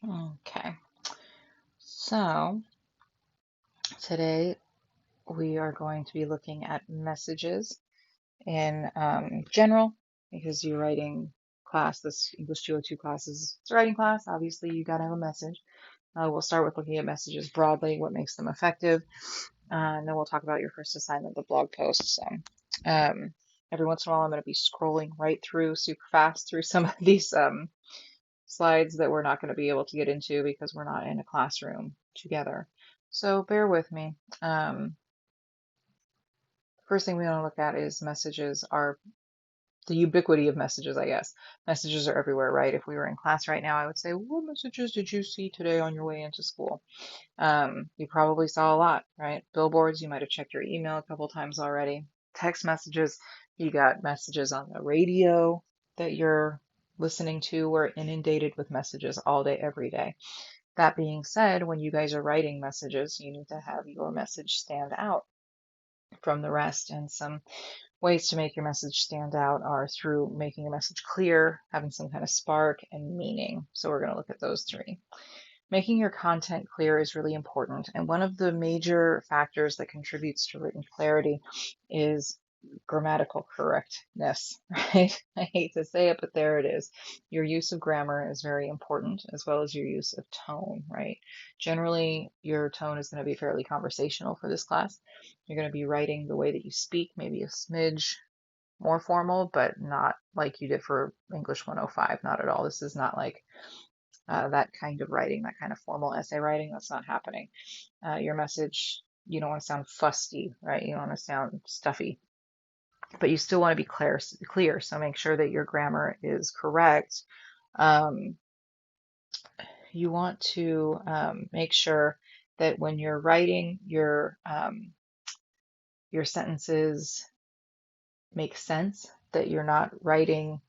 Okay, so today we are going to be looking at messages in general because you're writing class. This English 202 class is it's a writing class. Obviously, you got to have a message. We'll start with looking at messages broadly, what makes them effective, and then we'll talk about your first assignment, the blog posts. Um, every once in a while, I'm going to be scrolling right through super fast through some of these slides that we're not going to be able to get into because we're not in a classroom together. So bear with me. First thing we want to look at is messages are the ubiquity of messages, I guess. Messages are everywhere, right? If we were in class right now, I would say, what messages did you see today on your way into school? You probably saw a lot, right? Billboards, you might have checked your email a couple times already. Text messages, you got messages on the radio that you're listening to. We're inundated with messages all day, every day. That being said, when you guys are writing messages, you need to have your message stand out from the rest. And some ways to make your message stand out are through making a message clear, having some kind of spark, and meaning. So we're going to look at those three. Making your content clear is really important. And one of the major factors that contributes to written clarity is grammatical correctness, right? I hate to say it, but there it is. Your use of grammar is very important, as well as your use of tone, right? Generally, your tone is going to be fairly conversational for this class. You're going to be writing the way that you speak, maybe a smidge more formal, but not like you did for English 105. Not at all. This is not like that kind of writing, that kind of formal essay writing. That's not happening. Your message, you don't want to sound fusty, right? You don't want to sound stuffy, but you still want to be clear. So make sure that your grammar is correct. Um, you want to make sure that when you're writing, your sentences make sense, that you're not writing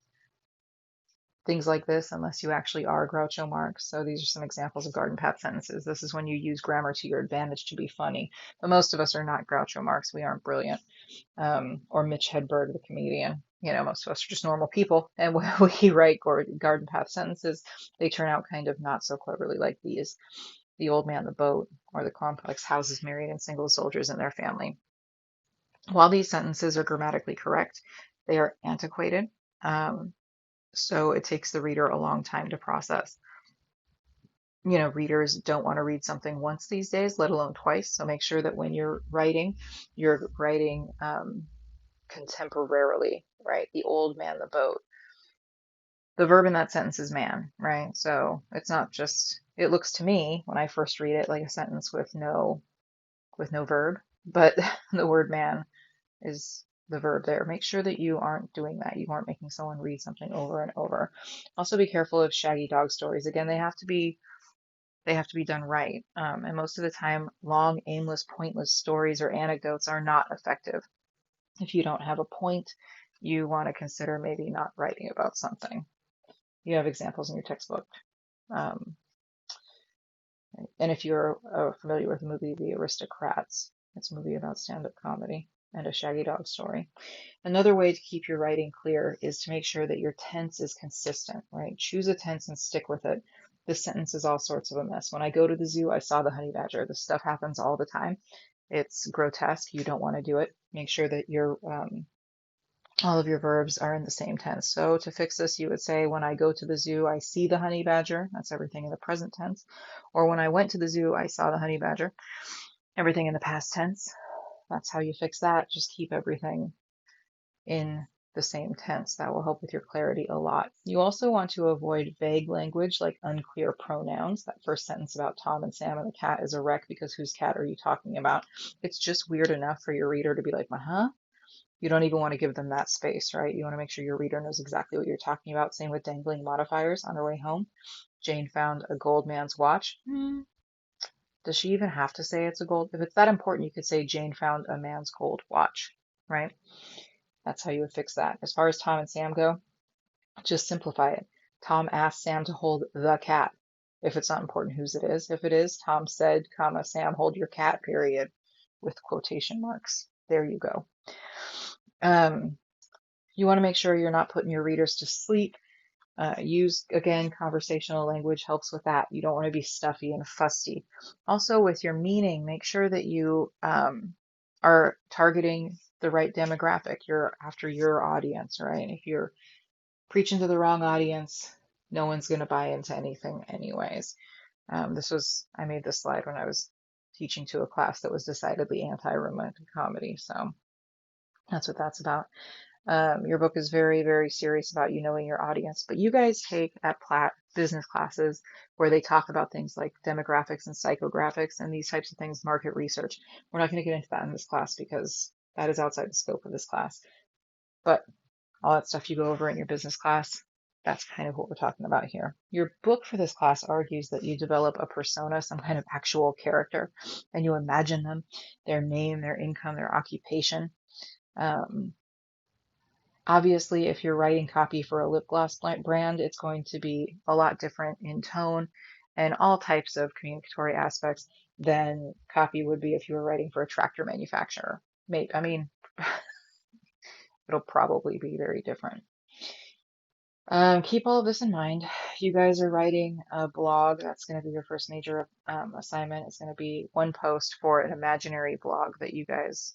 things like this unless you actually are Groucho Marx. So these are some examples of garden path sentences. This is when you use grammar to your advantage to be funny. But most of us are not Groucho Marx. We aren't brilliant. Or Mitch Hedberg, the comedian. You know, most of us are just normal people. And when we write garden path sentences, they turn out kind of not so cleverly like these. The old man, the boat, or the complex houses, married and single soldiers and their family. While these sentences are grammatically correct, they are antiquated. Um, so it takes the reader a long time to process. You know, readers don't want to read something once these days, let alone twice. So make sure that when you're writing contemporarily, right? The old man, the boat. The verb in that sentence is man, right? So it's not just, it looks to me when I first read it like a sentence with no verb, but the word man is the verb there. Make sure that you aren't doing that. You aren't making someone read something over and over. Also be careful of shaggy dog stories. Again, they have to be done right. And most of the time, long, aimless, pointless stories or anecdotes are not effective. If you don't have a point, you want to consider maybe not writing about something. You have examples in your textbook. Um, and if you're familiar with the movie The Aristocrats, it's a movie about stand-up comedy and a shaggy dog story. Another way to keep your writing clear is to make sure that your tense is consistent, right? Choose a tense and stick with it. This sentence is all sorts of a mess. When I go to the zoo, I saw the honey badger. This stuff happens all the time. It's grotesque. You don't want to do it. Make sure that all of your verbs are in the same tense. So to fix this, you would say, when I go to the zoo, I see the honey badger. That's everything in the present tense. Or when I went to the zoo, I saw the honey badger. Everything in the past tense. That's how you fix that. Just keep everything in the same tense. That will help with your clarity a lot. You also want to avoid vague language like unclear pronouns. That first sentence about Tom and Sam and the cat is a wreck because whose cat are you talking about? It's just weird enough for your reader to be like, huh? You don't even want to give them that space, right? You want to make sure your reader knows exactly what you're talking about. Same with dangling modifiers on her way home. Jane found a gold man's watch. Does she even have to say it's a gold? If it's that important, you could say Jane found a man's gold watch, right? That's how you would fix that. As far as Tom and Sam go, just simplify it. Tom asked Sam to hold the cat. If it's not important whose it is. If it is, Tom said, comma, Sam, hold your cat, period, with quotation marks. There you go. You want to make sure you're not putting your readers to sleep. Use, again, conversational language helps with that. You don't want to be stuffy and fussy. Also, with your meaning, make sure that you are targeting the right demographic. You're after your audience, right? If you're preaching to the wrong audience, no one's going to buy into anything anyways. I made this slide when I was teaching to a class that was decidedly anti-romantic comedy. So that's what that's about. Your book is very, very serious about you knowing your audience, but you guys take at Platt business classes where they talk about things like demographics and psychographics and these types of things, market research. We're not going to get into that in this class because that is outside the scope of this class. But all that stuff you go over in your business class, that's kind of what we're talking about here. Your book for this class argues that you develop a persona, some kind of actual character, and you imagine them, their name, their income, their occupation. Obviously, if you're writing copy for a lip gloss brand, it's going to be a lot different in tone and all types of communicatory aspects than copy would be if you were writing for a tractor manufacturer. I mean, it'll probably be very different. Keep all of this in mind. You guys are writing a blog. That's going to be your first major assignment. It's going to be one post for an imaginary blog that you guys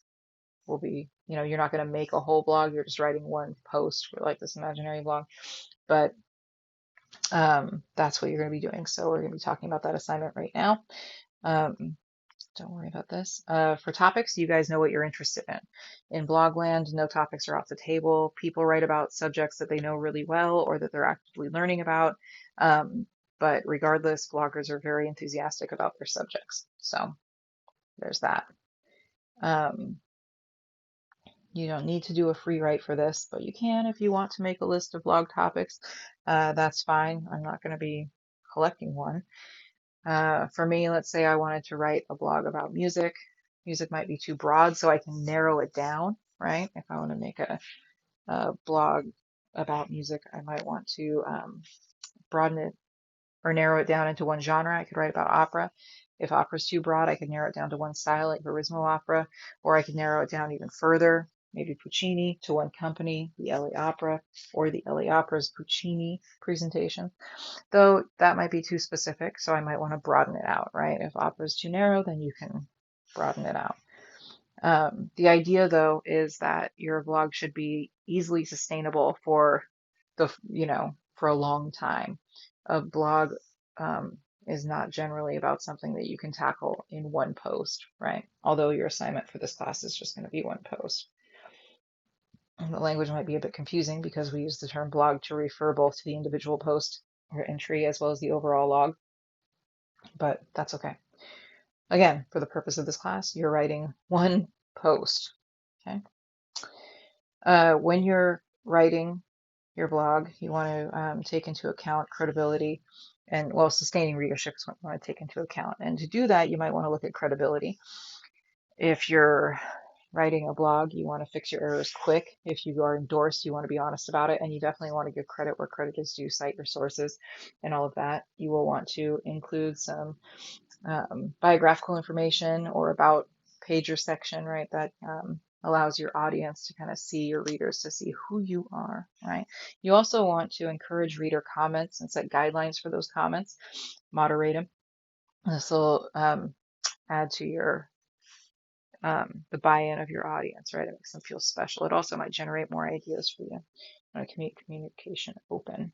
will be, you're not going to make a whole blog. You're just writing one post for like this imaginary blog. But that's what you're going to be doing. So we're going to be talking about that assignment right now. Don't worry about this. For topics, you guys know what you're interested in. In Blogland, no topics are off the table. People write about subjects that they know really well or that they're actively learning about. But regardless, bloggers are very enthusiastic about their subjects. So there's that. You don't need to do a free write for this, but you can if you want to make a list of blog topics. That's fine. I'm not going to be collecting one. For me, let's say I wanted to write a blog about music. Music might be too broad, so I can narrow it down, right? If I want to make a blog about music, I might want to broaden it or narrow it down into one genre. I could write about opera. If opera is too broad, I could narrow it down to one style, like Verismo opera, or I could narrow it down even further, maybe Puccini, to one company, the LA Opera, or the LA Opera's Puccini presentation. Though that might be too specific, so I might want to broaden it out, right? If opera is too narrow, then you can broaden it out. The idea, though, is that your blog should be easily sustainable for for a long time. A blog is not generally about something that you can tackle in one post, right? Although your assignment for this class is just going to be one post. And the language might be a bit confusing because we use the term blog to refer both to the individual post or entry as well as the overall log, but that's okay. Again, for the purpose of this class, you're writing one post, okay? When you're writing your blog, you want to take into account credibility and, well, sustaining readership is what you want to take into account. And to do that, you might want to look at credibility. If you're writing a blog, you want to fix your errors quick. If you are endorsed, you want to be honest about it, and you definitely want to give credit where credit is due, cite your sources and all of that. You will want to include some biographical information or about page or section, right? That allows your audience to kind of see, your readers to see who you are, right? You also want to encourage reader comments and set guidelines for those comments, moderate them. This will add to your the buy-in of your audience, right? It makes them feel special. It also might generate more ideas for you. Want to keep communication open.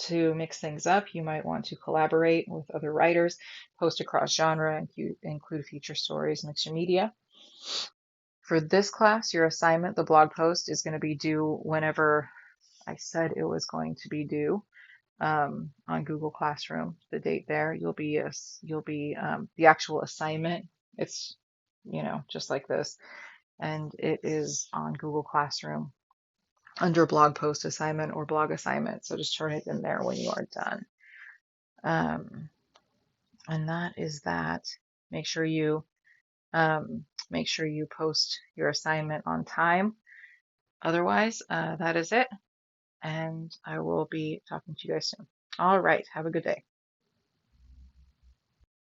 To mix things up, you might want to collaborate with other writers, post across genre, include feature stories, mix your media. For this class, your assignment, the blog post, is going to be due whenever I said it was going to be due on Google Classroom. The date there, you'll be the actual assignment. It's just like this, and it is on Google Classroom under blog post assignment or blog assignment. So just turn it in there when you are done. And that is that. Make sure you post your assignment on time. Otherwise, that is it. And I will be talking to you guys soon. All right. Have a good day.